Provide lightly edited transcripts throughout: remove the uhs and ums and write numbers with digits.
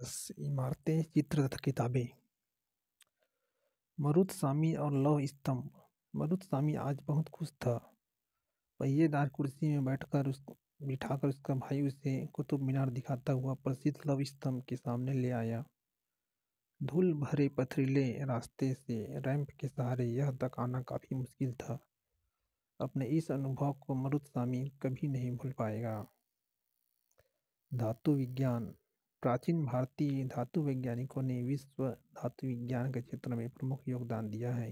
इमारतें, चित्र तथा किताबें। मरुतस्वामी और लौह स्तंभ। मरुतस्वामी आज बहुत खुश था। पहिएदार कुर्सी में बिठाकर उसका भाई उसे कुतुब मीनार दिखाता हुआ प्रसिद्ध लौह स्तंभ के सामने ले आया। धूल भरे पथरीले रास्ते से रैंप के सहारे यह तक आना काफी मुश्किल था। अपने इस अनुभव को मरुतस्वामी कभी नहीं भूल पाएगा। धातु विज्ञान। प्राचीन भारतीय धातु वैज्ञानिकों ने विश्व धातु विज्ञान के क्षेत्र में प्रमुख योगदान दिया है।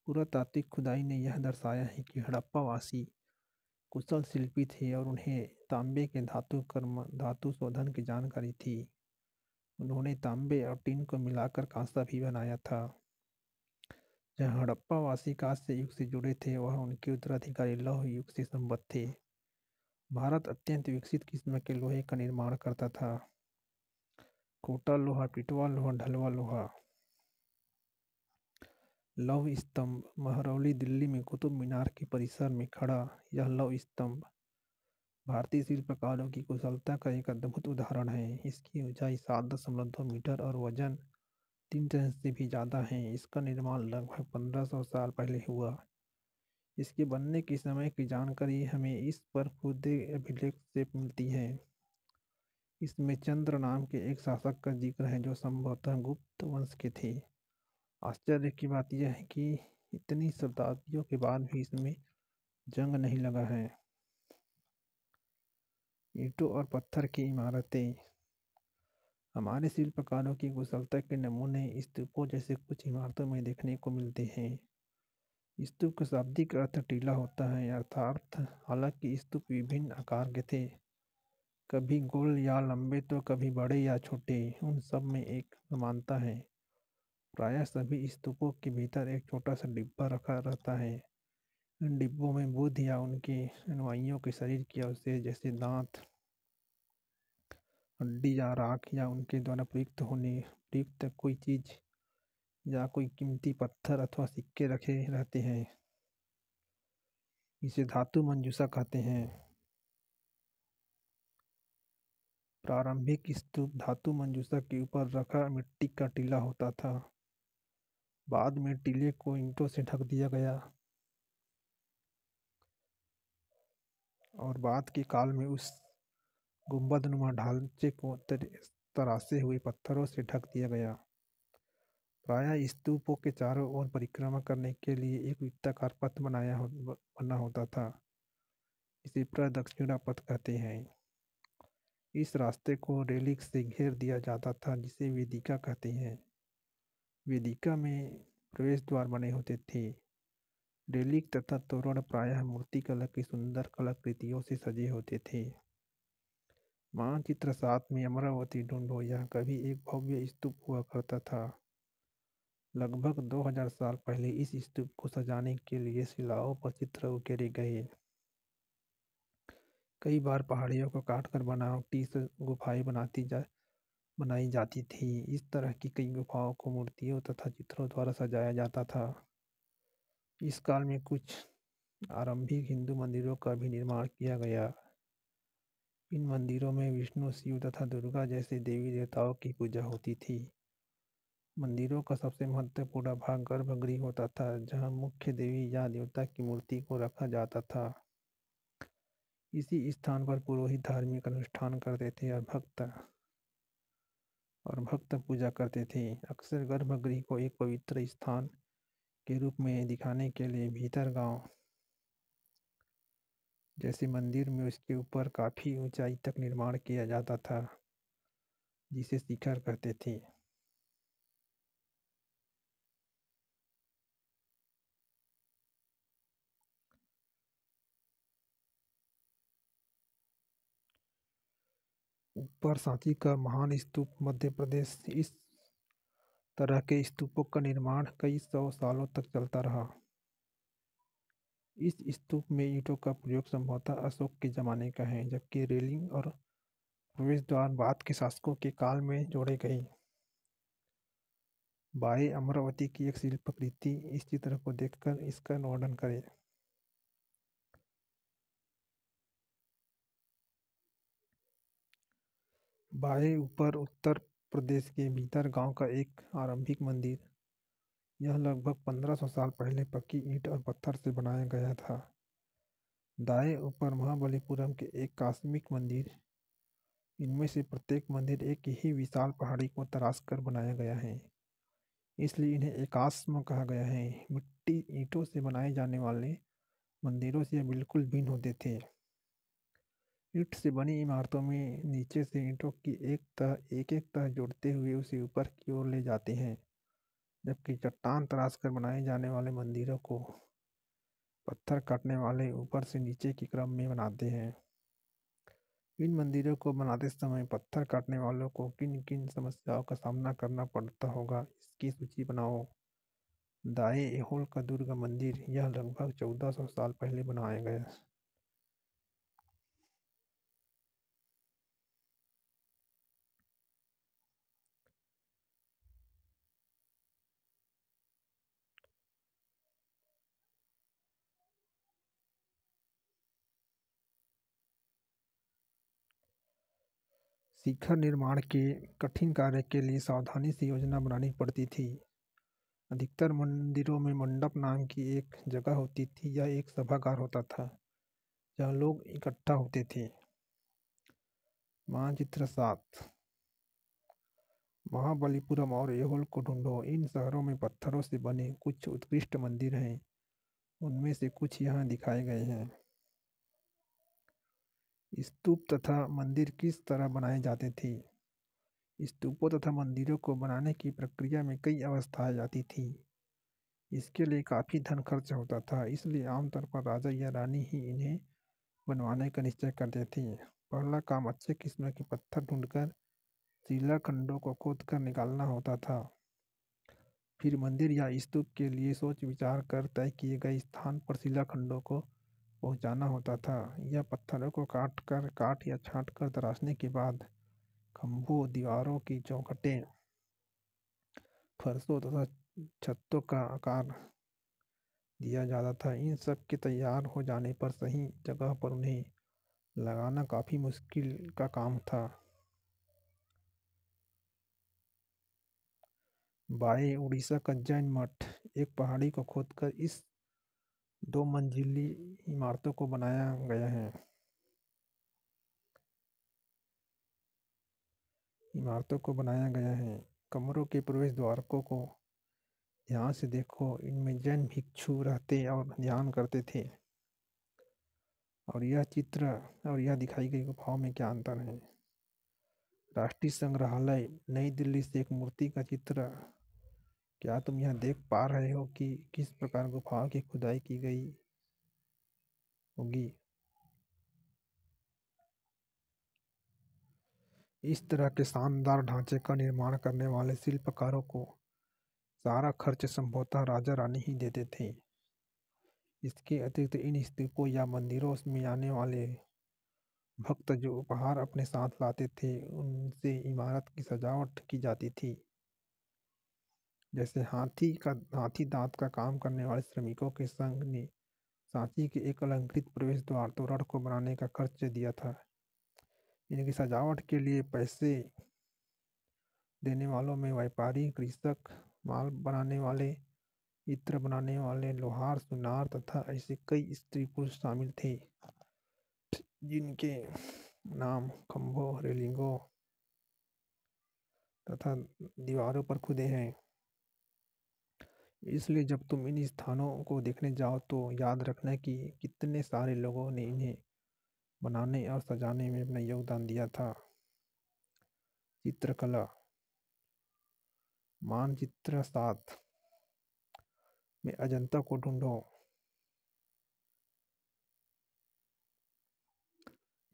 पुरातात्विक खुदाई ने यह दर्शाया है कि हड़प्पावासी कुशल शिल्पी थे और उन्हें तांबे के धातु शोधन की जानकारी थी। उन्होंने तांबे और टिन को मिलाकर कांसा भी बनाया था। जहाँ हड़प्पावासी कांस्य युग से जुड़े थे, वह उनके उत्तराधिकारी लौह युग से संबद्ध थे। भारत अत्यंत विकसित किस्म के लोहे का निर्माण करता था। कोटा लोहा, पिटवा लोहा, ढलवा लोहा। लौह स्तंभ। महरौली, दिल्ली में कुतुब मीनार के परिसर में खड़ा यह लौह स्तंभ भारतीय शिल्पकारों की कुशलता का एक अद्भुत उदाहरण है। इसकी ऊंचाई 7.2 मीटर और वजन 3 टन से भी ज़्यादा है। इसका निर्माण लगभग 1500 साल पहले हुआ। इसके बनने के समय की जानकारी हमें इस पर खुदे अभिलेख से मिलती है। इसमें चंद्र नाम के एक शासक का जिक्र है जो संभवतः गुप्त वंश के थे। आश्चर्य की बात यह है कि इतनी शताब्दियों के बाद भी इसमें जंग नहीं लगा है। ईंटों और पत्थर की इमारतें। हमारे शिल्पकारों की कुशलता के नमूने स्तूपों जैसे कुछ इमारतों में देखने को मिलते हैं। स्तूप का शाब्दिक अर्थ टीला होता है, अर्थात हालांकि स्तूप विभिन्न आकार के थे, कभी गोल या लंबे तो कभी बड़े या छोटे, उन सब में एक समानता है। प्रायः सभी स्तूपों के भीतर एक छोटा सा डिब्बा रखा रहता है। इन डिब्बों में बुद्ध या उनके अनुयायियों के शरीर के अवशेष जैसे दांत, हड्डी या राख या उनके द्वारा प्रयुक्त कोई चीज या कोई कीमती पत्थर अथवा सिक्के रखे रहते हैं। इसे धातु मंजूषा कहते हैं। प्रारंभिक स्तूप धातु मंजूषा के ऊपर रखा मिट्टी का टीला होता था। बाद में टीले को ईंटों से ढक दिया गया और बाद के काल में उस गुंबदनुमा ढांचे को तराशे हुए पत्थरों से ढक दिया गया। प्रायः स्तूपों के चारों ओर परिक्रमा करने के लिए एक वृत्ताकार पथ बना होता था। इसे प्रदक्षिणा पथ कहते हैं। इस रास्ते को रेलिंग से घेर दिया जाता था जिसे वेदिका कहते हैं। वेदिका में प्रवेश द्वार बने होते थे। रेलिंग तथा तोरण प्रायः मूर्तिकला की सुंदर कलाकृतियों से सजे होते थे। मानचित्र 7 में अमरावती ढूंढो, यह कभी एक भव्य स्तूप हुआ करता था। लगभग 2000 साल पहले इस स्तूप को सजाने के लिए शिलाओं पर चित्र उकेरे गए। कई बार पहाड़ियों को काटकर बनावटी गुफाएं बनाई जाती थी। इस तरह की कई गुफाओं को मूर्तियों तथा चित्रों द्वारा सजाया जाता था। इस काल में कुछ आरंभिक हिंदू मंदिरों का भी निर्माण किया गया। इन मंदिरों में विष्णु, शिव तथा दुर्गा जैसे देवी देवताओं की पूजा होती थी। मंदिरों का सबसे महत्वपूर्ण भाग गर्भगृह होता था, जहाँ मुख्य देवी या देवता की मूर्ति को रखा जाता था। इसी स्थान पर पुरोहित धार्मिक अनुष्ठान करते थे और भक्त पूजा करते थे। अक्सर गर्भगृह को एक पवित्र स्थान के रूप में दिखाने के लिए भीतर गांव जैसे मंदिर में उसके ऊपर काफी ऊंचाई तक निर्माण किया जाता था, जिसे शिखर कहते थे। ऊपर सांची का महान स्तूप मध्य प्रदेश। इस तरह के स्तूपों का निर्माण कई सौ सालों तक चलता रहा। इस स्तूप में ईंटों का प्रयोग संभवतः अशोक के जमाने का है, जबकि रेलिंग और प्रवेश द्वार बाद के शासकों के काल में जोड़े गए। बाएं अमरावती की एक शिल्पकृति। इस चित्र को देखकर इसका वर्णन करें। बाएं ऊपर उत्तर प्रदेश के भीतर गांव का एक आरंभिक मंदिर। यह लगभग 1500 साल पहले पक्की ईंट और पत्थर से बनाया गया था। दाएं ऊपर महाबलीपुरम के एक कास्मिक मंदिर। इनमें से प्रत्येक मंदिर एक ही विशाल पहाड़ी को तराश कर बनाया गया है, इसलिए इन्हें एकाश्म कहा गया है। मिट्टी ईंटों से बनाए जाने वाले मंदिरों से यह बिल्कुल भिन्न होते थे। ईंट से बनी इमारतों में नीचे से ईंटों की एक एक तह जोड़ते हुए उसे ऊपर की ओर ले जाते हैं, जबकि चट्टान तराश कर बनाए जाने वाले मंदिरों को पत्थर काटने वाले ऊपर से नीचे के क्रम में बनाते हैं। इन मंदिरों को बनाते समय पत्थर काटने वालों को किन किन समस्याओं का सामना करना पड़ता होगा, इसकी सूची बनाओ। दाएं ऐहोल का दुर्गा मंदिर। यह लगभग 1400 साल पहले बनाया गया। शिखर निर्माण के कठिन कार्य के लिए सावधानी से योजना बनानी पड़ती थी। अधिकतर मंदिरों में मंडप नाम की एक जगह होती थी। यह एक सभागार होता था जहाँ लोग इकट्ठा होते थे। मानचित्र 7। महाबलीपुरम और ऐहोल को ढूंढो। इन शहरों में पत्थरों से बने कुछ उत्कृष्ट मंदिर हैं। उनमें से कुछ यहाँ दिखाए गए हैं। स्तूप तथा मंदिर किस तरह बनाए जाते थे? स्तूपों तथा मंदिरों को बनाने की प्रक्रिया में कई अवस्थाएं आती थी। इसके लिए काफ़ी धन खर्च होता था, इसलिए आमतौर पर राजा या रानी ही इन्हें बनवाने का निश्चय करते थे। पहला काम अच्छे किस्म के पत्थर ढूंढकर शिलाखंडों को खोदकर निकालना होता था। फिर मंदिर या स्तूप के लिए सोच विचार कर तय किए गए स्थान पर शिलाखंडों को पहुंचाना होता था। यह पत्थरों को काट या छाँट कर तराशने के बाद खंभों, दीवारों की चौखटें, फर्शों तथा छतों का आकार दिया जाता था। इन सब के तैयार हो जाने पर सही जगह पर उन्हें लगाना काफ़ी मुश्किल का काम था। बाएं उड़ीसा का जैन मठ। एक पहाड़ी को खोदकर इस 2 मंजिली इमारतों को बनाया गया है। कमरों के प्रवेश द्वारकों को ध्यान से देखो। इनमें जैन भिक्षु रहते और ध्यान करते थे। और यह दिखाई गई गुफाओं में क्या अंतर है? राष्ट्रीय संग्रहालय नई दिल्ली से एक मूर्ति का चित्र। क्या तुम यह देख पा रहे हो कि किस प्रकार गुफाओं की खुदाई की गई होगी? इस तरह के शानदार ढांचे का निर्माण करने वाले शिल्पकारों को सारा खर्च संभवतः राजा रानी ही देते थे। इसके अतिरिक्त इन स्तूपों या मंदिरों में आने वाले भक्त जो उपहार अपने साथ लाते थे, उनसे इमारत की सजावट की जाती थी। जैसे हाथी दांत का काम करने वाले श्रमिकों के संघ ने सांची के एक अलंकृत प्रवेश द्वार तोरण को बनाने का खर्च दिया था। इनकी सजावट के लिए पैसे देने वालों में व्यापारी, कृषक, माल बनाने वाले, इत्र बनाने वाले, लोहार, सुनार तथा ऐसे कई स्त्री पुरुष शामिल थे जिनके नाम खंभों, रेलिंगों तथा दीवारों पर खुदे हैं। इसलिए जब तुम इन स्थानों को देखने जाओ तो याद रखना कि कितने सारे लोगों ने इन्हें बनाने और सजाने में अपना योगदान दिया था। चित्रकला। मानचित्र 7 में अजंता को ढूंढो।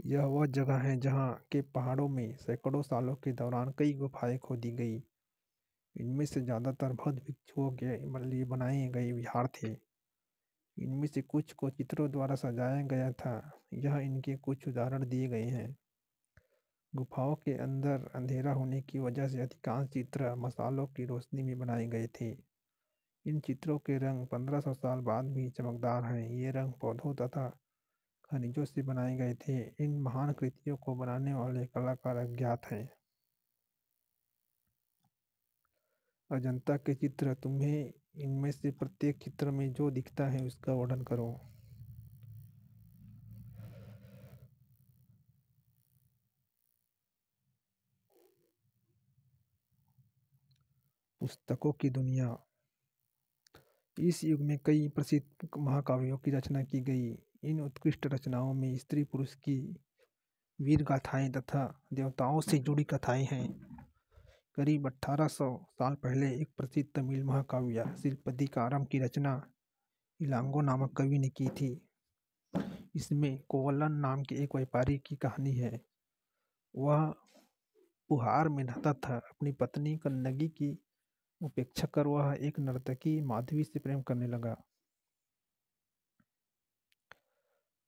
यह वह जगह है जहाँ के पहाड़ों में सैकड़ों सालों के दौरान कई गुफाएं खोदी गई। इनमें से ज़्यादातर बौद्ध भिक्षुओं के लिए बनाए गए विहार थे। इनमें से कुछ को चित्रों द्वारा सजाया गया था। यह इनके कुछ उदाहरण दिए गए हैं। गुफाओं के अंदर अंधेरा होने की वजह से अधिकांश चित्र मसालों की रोशनी में बनाए गए थे। इन चित्रों के रंग 1500 साल बाद भी चमकदार हैं। ये रंग पौधों तथा खनिजों से बनाए गए थे। इन महान कृतियों को बनाने वाले कलाकार अज्ञात हैं। अजंता के चित्र, तुम्हें इनमें से प्रत्येक चित्र में जो दिखता है उसका वर्णन करो। पुस्तकों की दुनिया। इस युग में कई प्रसिद्ध महाकाव्यों की रचना की गई। इन उत्कृष्ट रचनाओं में स्त्री पुरुष की वीर गाथाएं तथा देवताओं से जुड़ी कथाएं हैं। करीब 1800 साल पहले एक प्रसिद्ध तमिल महाकाव्य शिल्पदिकारम की रचना इलांगो नामक कवि ने की थी। इसमें कोवलन नाम के एक व्यापारी की कहानी है। वह पुहार में नहाता था। अपनी पत्नी कन्नगी की उपेक्षा कर वह एक नर्तकी माधवी से प्रेम करने लगा।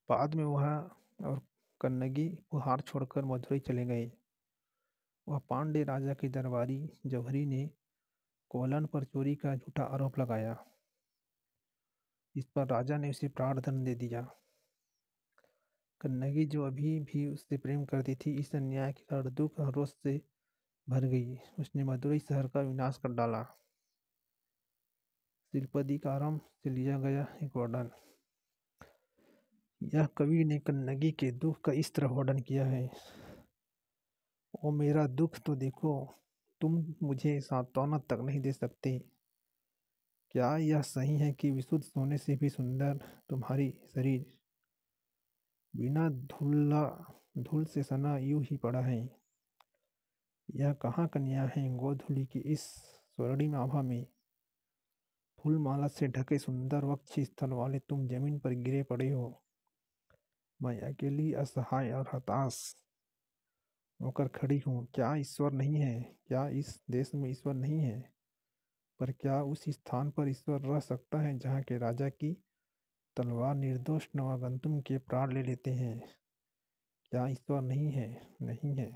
बाद में वह और कन्नगी पुहार छोड़कर मदुरई चले गए। वह पांड्य राजा के दरबारी जौहरी ने कोवलन पर चोरी का झूठा आरोप लगाया। इस पर राजा ने उसे प्राणदंड दे दिया। कन्नगी, जो अभी भी उससे प्रेम करती थी, इस अन्याय के कारण दुख और रोष से भर गई। उसने मदुरई शहर का विनाश कर डाला। शिल्पदिकारम से लिया गया एक वर्णन। यह कवि ने कन्नगी के दुख का इस तरह वर्णन किया है। ओ मेरा दुख तो देखो, तुम मुझे सांत्वना तक नहीं दे सकते। क्या यह सही है कि विशुद्ध सोने से भी सुंदर तुम्हारी शरीर बिना धूल से सना यूं ही पड़ा है। यह कहाँ कन्या है गोधूली की इस स्वर्णिम आभा में। फूलमाला से ढके सुंदर वक्ष स्थल वाले तुम जमीन पर गिरे पड़े हो। मैं अकेली असहाय और हताश होकर खड़ी हूँ। क्या ईश्वर नहीं है? क्या इस देश में ईश्वर नहीं है? पर क्या उस स्थान पर ईश्वर रह सकता है जहाँ के राजा की तलवार निर्दोष नवागंतुक के प्राण ले लेते हैं? क्या ईश्वर नहीं है? नहीं है।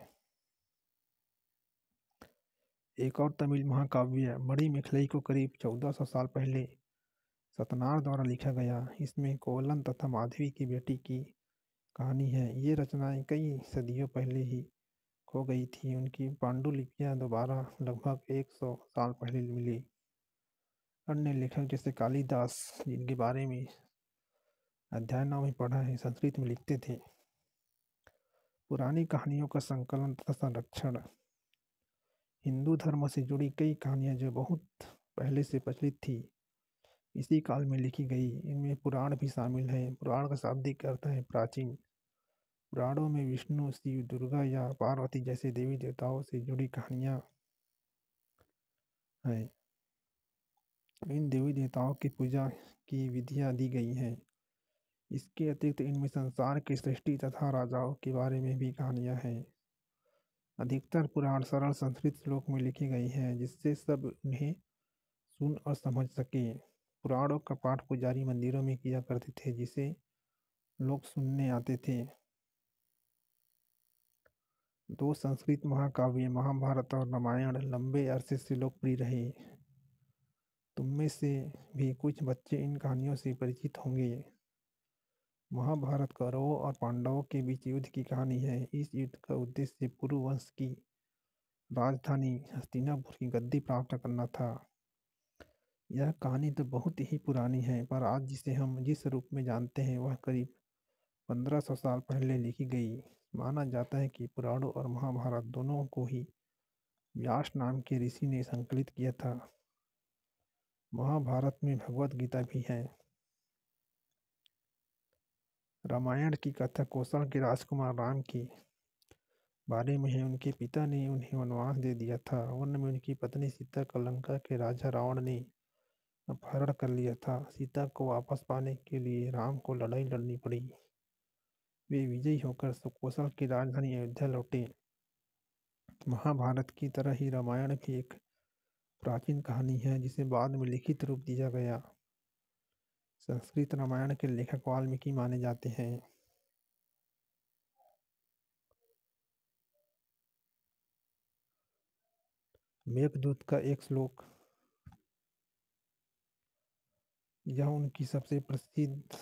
एक और तमिल महाकाव्य मणिमेखलाई को करीब 1400 साल पहले सतनार द्वारा लिखा गया। इसमें कोवलन तथा माधवी की बेटी की कहानी है। ये रचनाएं कई सदियों पहले ही खो गई थी। उनकी पांडुलिपियां दोबारा लगभग 100 साल पहले मिली। अन्य लेखक जैसे कालिदास, जिनके बारे में अध्ययनों में पढ़ा है, संस्कृत में लिखते थे। पुरानी कहानियों का संकलन तथा संरक्षण। हिंदू धर्म से जुड़ी कई कहानियाँ जो बहुत पहले से प्रचलित थी, इसी काल में लिखी गई। इनमें पुराण भी शामिल है। पुराण का शाब्दिक अर्थ है प्राचीन। पुराणों में विष्णु, शिव, दुर्गा या पार्वती जैसे देवी देवताओं से जुड़ी कहानियाँ हैं। इन देवी देवताओं की पूजा की विधियाँ दी गई हैं। इसके अतिरिक्त इनमें संसार की सृष्टि तथा राजाओं के बारे में भी कहानियाँ हैं। अधिकतर पुराण सरल संस्कृत श्लोक में लिखे गए हैं, जिससे सब उन्हें सुन और समझ सके। पुराणों का पाठ पुजारी मंदिरों में किया करते थे, जिसे लोग सुनने आते थे। दो संस्कृत महाकाव्य महाभारत और रामायण लंबे अरसे से लोकप्रिय रहे। तुममें से भी कुछ बच्चे इन कहानियों से परिचित होंगे। महाभारत कौरवों और पांडवों के बीच युद्ध की कहानी है। इस युद्ध का उद्देश्य पुरु वंश की राजधानी हस्तिनापुर की गद्दी प्राप्त करना था। यह कहानी तो बहुत ही पुरानी है, पर आज जिसे हम जिस रूप में जानते हैं वह करीब 1500 साल पहले लिखी गई। माना जाता है कि पुराणों और महाभारत दोनों को ही व्यास नाम के ऋषि ने संकलित किया था। महाभारत में भगवत गीता भी है। रामायण की कथा कौशल के राजकुमार राम के बारे में है। उनके पिता ने उन्हें वनवास दे दिया था। वन में उनकी पत्नी सीता का लंका के राजा रावण ने अपहरण कर लिया था। सीता को वापस पाने के लिए राम को लड़ाई लड़नी पड़ी। वे विजयी होकर कौशल की राजधानी अयोध्या लौटे। महाभारत की तरह ही रामायण भी एक प्राचीन कहानी है, जिसे बाद में लिखित रूप दिया गया। संस्कृत रामायण के लेखक वाल्मीकि माने जाते हैं। मेघदूत का एक श्लोक। यह उनकी सबसे प्रसिद्ध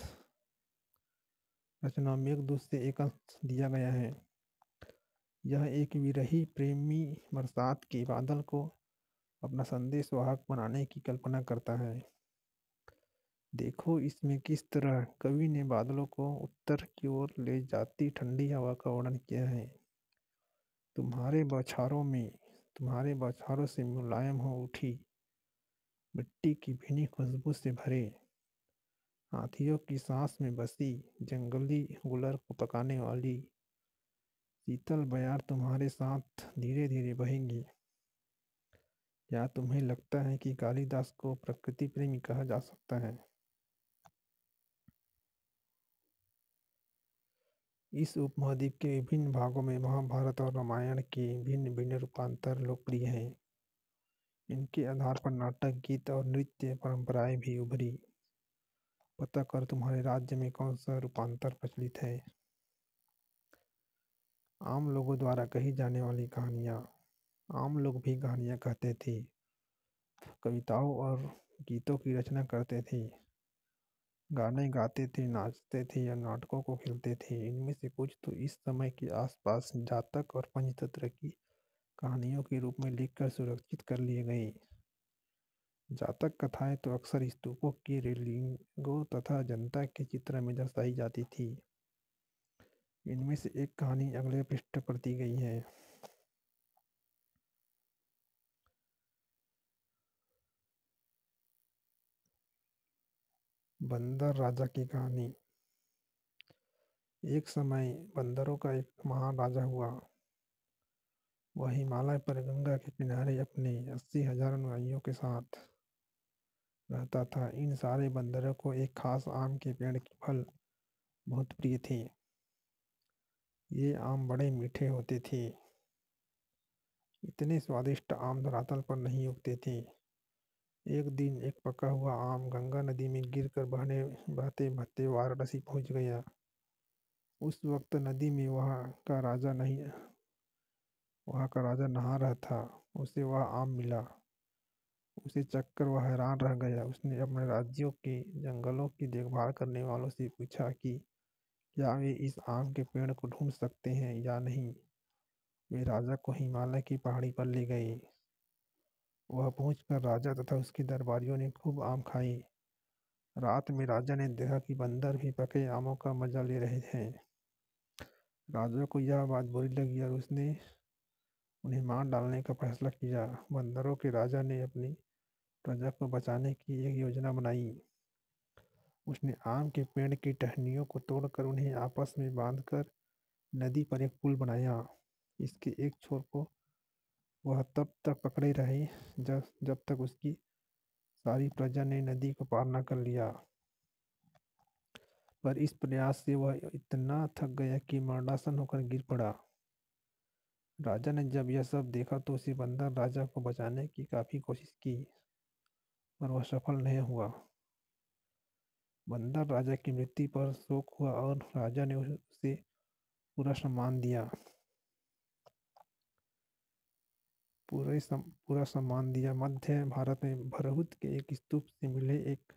रचना में एक दूसरे एक अंश दिया गया है। यह एक विरही प्रेमी बरसात के बादल को अपना संदेश वाहक बनाने की कल्पना करता है। देखो इसमें किस तरह कवि ने बादलों को उत्तर की ओर ले जाती ठंडी हवा का वर्णन किया है। तुम्हारे बौछारों में तुम्हारे बौछारों से मुलायम हो उठी मिट्टी की भीनी खुशबू से भरे हाथियों की सांस में बसी जंगली गुलर को पकाने वाली शीतल बयार तुम्हारे साथ धीरे धीरे बहेंगी। क्या तुम्हें लगता है कि कालिदास को प्रकृति प्रेमी कहा जा सकता है? इस उपमहाद्वीप के विभिन्न भागों में महाभारत और रामायण के भिन्न भिन्न रूपांतर लोकप्रिय हैं। इनके आधार पर नाटक, गीत और नृत्य परंपराएं भी उभरी। पता कर तुम्हारे राज्य में कौन सा रूपांतर प्रचलित है। आम लोगों द्वारा कही जाने वाली कहानियाँ। आम लोग भी कहानियाँ कहते थे, कविताओं और गीतों की रचना करते थे, गाने गाते थे, नाचते थे या नाटकों को खेलते थे। इनमें से कुछ तो इस समय के आसपास जातक और पंचतंत्र की कहानियों के रूप में लिखकर सुरक्षित कर लिए गए। जातक कथाएं तो अक्सर स्तूपों की रेलिंगों तथा जनता के चित्र में दर्शाई जाती थी। इनमें से एक कहानी अगले पृष्ठ पर दी गई है। बंदर राजा की कहानी। एक समय बंदरों का एक महान राजा हुआ। वह हिमालय पर गंगा के किनारे अपने 80,000 अनुयायियों के साथ रहता था। इन सारे बंदरों को एक खास आम के पेड़ के फल बहुत प्रिय थे। ये आम बड़े मीठे होते थे। इतने स्वादिष्ट आम धरातल पर नहीं उगते थे। एक दिन एक पका हुआ आम गंगा नदी में गिरकर बहते बहते वाराणसी पहुंच गया। उस वक्त नदी में वहाँ का राजा नहा रहा था। उसे वह आम मिला। उसे चखकर वह हैरान रह गया। उसने अपने राज्यों के जंगलों की देखभाल करने वालों से पूछा कि क्या वे इस आम के पेड़ को ढूंढ सकते हैं या नहीं। वे राजा को हिमालय की पहाड़ी पर ले गए। वह पहुंचकर राजा तथा उसके दरबारियों ने खूब आम खाए। रात में राजा ने देखा कि बंदर भी पके आमों का मजा ले रहे हैं। राजा को यह बात बुरी लगी और उसने उन्हें मार डालने का फैसला किया। बंदरों के राजा ने अपनी प्रजा को बचाने की एक योजना बनाई। उसने आम के पेड़ की टहनियों को तोड़कर उन्हें आपस में बांधकर नदी पर एक पुल बनाया। इसके एक छोर को वह तब तक पकड़े रहे जब जब तक उसकी सारी प्रजा ने नदी को पार न कर लिया। पर इस प्रयास से वह इतना थक गया कि मरणासन होकर गिर पड़ा। राजा ने जब यह सब देखा तो उसे बंदर राजा को बचाने की काफी कोशिश की, पर वह सफल नहीं हुआ। बंदर राजा की मृत्यु पर शोक हुआ और राजा ने उसे पूरा सम्मान दिया। मध्य भारत में भरहुत के एक स्तूप से मिले एक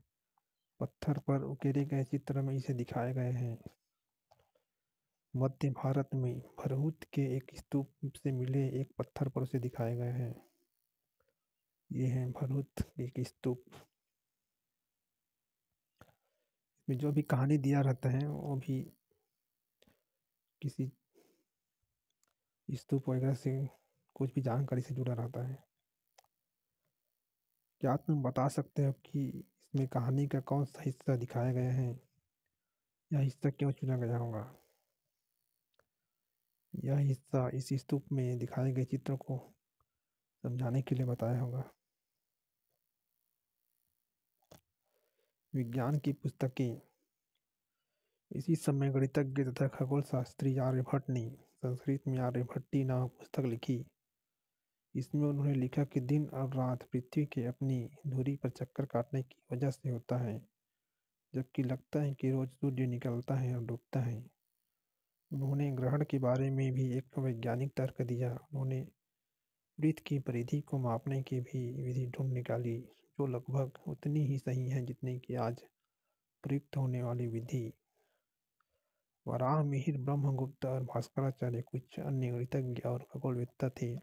पत्थर पर उकेरे गए चित्र में इसे दिखाए गए हैं। मध्य भारत में भरहुत के एक स्तूप से मिले एक पत्थर पर उसे दिखाए गए हैं। ये है भरहुत के एक स्तूप में जो भी कहानी दिया रहता है वो भी किसी स्तूप वगैरह से कुछ भी जानकारी से जुड़ा रहता है। क्या तुम बता सकते हो कि इसमें कहानी का कौन सा हिस्सा दिखाया गया है? यह हिस्सा क्यों चुना गया होगा? यह हिस्सा इस स्तूप में दिखाए गए चित्र को समझाने के लिए बताया होगा। विज्ञान की पुस्तकें। इसी समय गणितज्ञ तथा खगोल शास्त्री आर्यभट्ट ने संस्कृत में आर्यभट्टी नामक पुस्तक लिखी। इसमें उन्होंने लिखा कि दिन और रात पृथ्वी के अपनी धुरी पर चक्कर काटने की वजह से होता है, जबकि लगता है कि रोज सूर्य निकलता है और डूबता है। उन्होंने ग्रहण के बारे में भी एक वैज्ञानिक तर्क दिया। उन्होंने वृत्त की परिधि को मापने की भी विधि ढूंढ निकाली, जो लगभग उतनी ही सही है जितनी कि आज प्रयुक्त होने वाली विधि। वराह मिहिर, ब्रह्मगुप्त और भास्कराचार्य कुछ अन्य गणितज्ञ और खगोलवेत्ता थे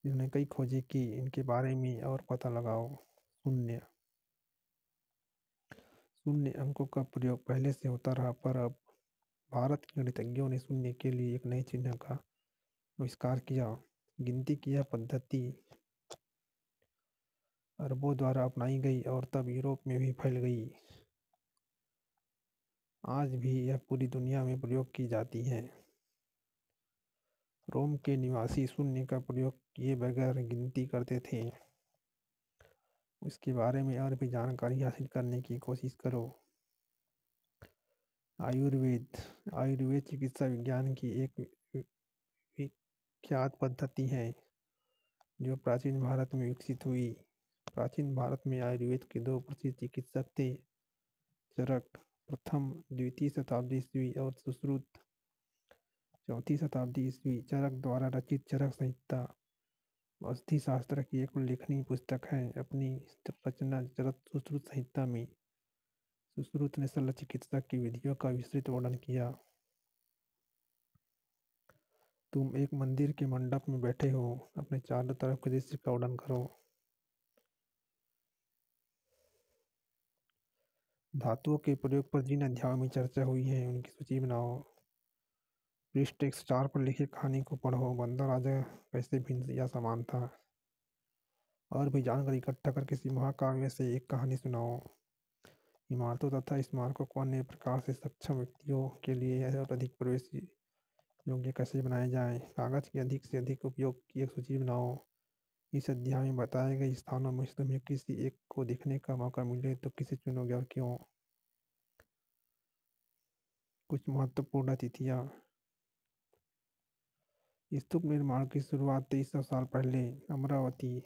जिन्होंने कई खोजें की इनके बारे में और पता लगाओ। शून्य शून्य अंकों का प्रयोग पहले से होता रहा, पर अब भारत के गणितज्ञों ने शून्य के लिए एक नए चिन्ह का आविष्कार किया। गिनती की यह पद्धति अरबों द्वारा अपनाई गई और तब यूरोप में भी फैल गई। आज भी यह पूरी दुनिया में प्रयोग की जाती है। रोम के निवासी शून्य का प्रयोग किए बगैर गिनती करते थे। उसके बारे में और भी जानकारी हासिल करने की कोशिश करो। आयुर्वेद आयुर्वेद चिकित्सा विज्ञान की एक विख्यात पद्धति है जो प्राचीन भारत में विकसित हुई। प्राचीन भारत में आयुर्वेद के दो प्रसिद्ध चिकित्सक थे, चरक प्रथम द्वितीय शताब्दी ईस्वी और सुश्रुत चौथी शताब्दी ईस्वी। चरक द्वारा रचित चरक संहिता औषधि शास्त्र की एक उल्लेखनीय पुस्तक है। अपनी रचना चरक सुश्रुत संहिता में सुश्रुत ने शल्य चिकित्सा की विधियों का विस्तृत वर्णन किया। तुम एक मंदिर के मंडप में बैठे हो, अपने चारों तरफ के दृश्य का वर्णन करो। धातुओं के प्रयोग पर जिन अध्यायों में चर्चा हुई है उनकी सूची बनाओ। पृष्ठ 104 पर लिखी कहानी को पढ़ो। बंदर राजा कैसे भिन्न या समान था। और भी जानकारी इकट्ठा कर किसी महाकाव्य से एक कहानी सुनाओ। इमारतों तथा स्मारकों को अन्य प्रकार से सक्षम व्यक्तियों के लिए और अधिक प्रवेश योग्य कैसे बनाए जाएं। कागज के अधिक से अधिक उपयोग की एक सूची बनाओ। इस अध्याय में बताए गए स्थानों में से तुम्हें किसी एक को देखने का मौका मिले तो किसे चुनोगे और क्यों। कुछ महत्वपूर्ण तिथियां। स्तूप निर्माण की शुरुआत 2300 साल पहले, अमरावती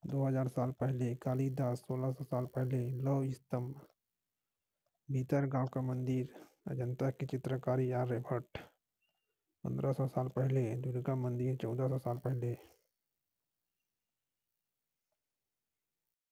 2000 साल पहले, कालिदास 1600 साल पहले, लौह स्तंभ, भीतर गांव का मंदिर, अजंता की चित्रकारी आर्यभट्ट 1500 साल पहले, दुर्गा मंदिर 1400 साल पहले।